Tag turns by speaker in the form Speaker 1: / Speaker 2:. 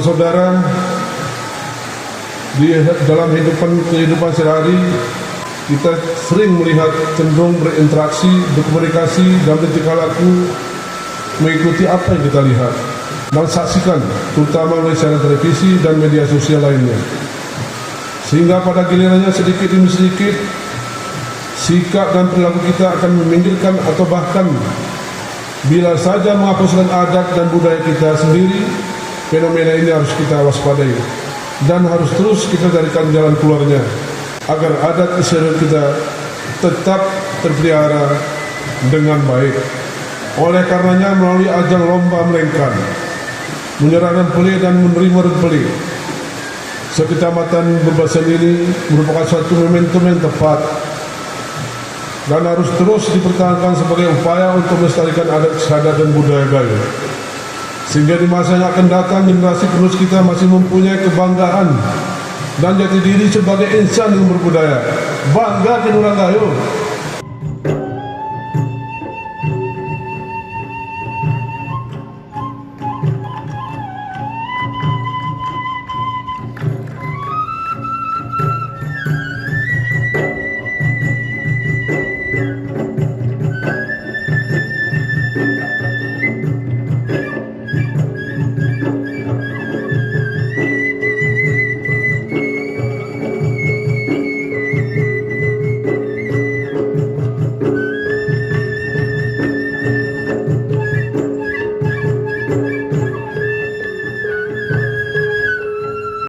Speaker 1: Saudara, di dalam kehidupan sehari kita sering melihat cenderung berinteraksi, berkomunikasi dan bertingkah laku mengikuti apa yang kita lihat dan saksikan, terutama melalui siaran televisi dan media sosial lainnya. Sehingga pada gilirannya sedikit demi sedikit sikap dan perilaku kita akan meminggirkan atau bahkan bila saja menghapuskan adat dan budaya kita sendiri. Fenomena ini harus kita waspadai dan harus terus kita carikan jalan keluarnya agar adat istiadat kita tetap terpelihara dengan baik. Oleh karenanya melalui ajang lomba melengkan, menyerahkan peli dan menerima peli sekecamatan Bebasan ini merupakan suatu momentum yang tepat dan harus terus dipertahankan sebagai upaya untuk melestarikan adat istiadat dan budaya Gayo. Sehingga di masa yang akan datang generasi penerus kita masih mempunyai kebanggaan dan jati diri sebagai insan yang berbudaya. Bangga dengan orang Gayo.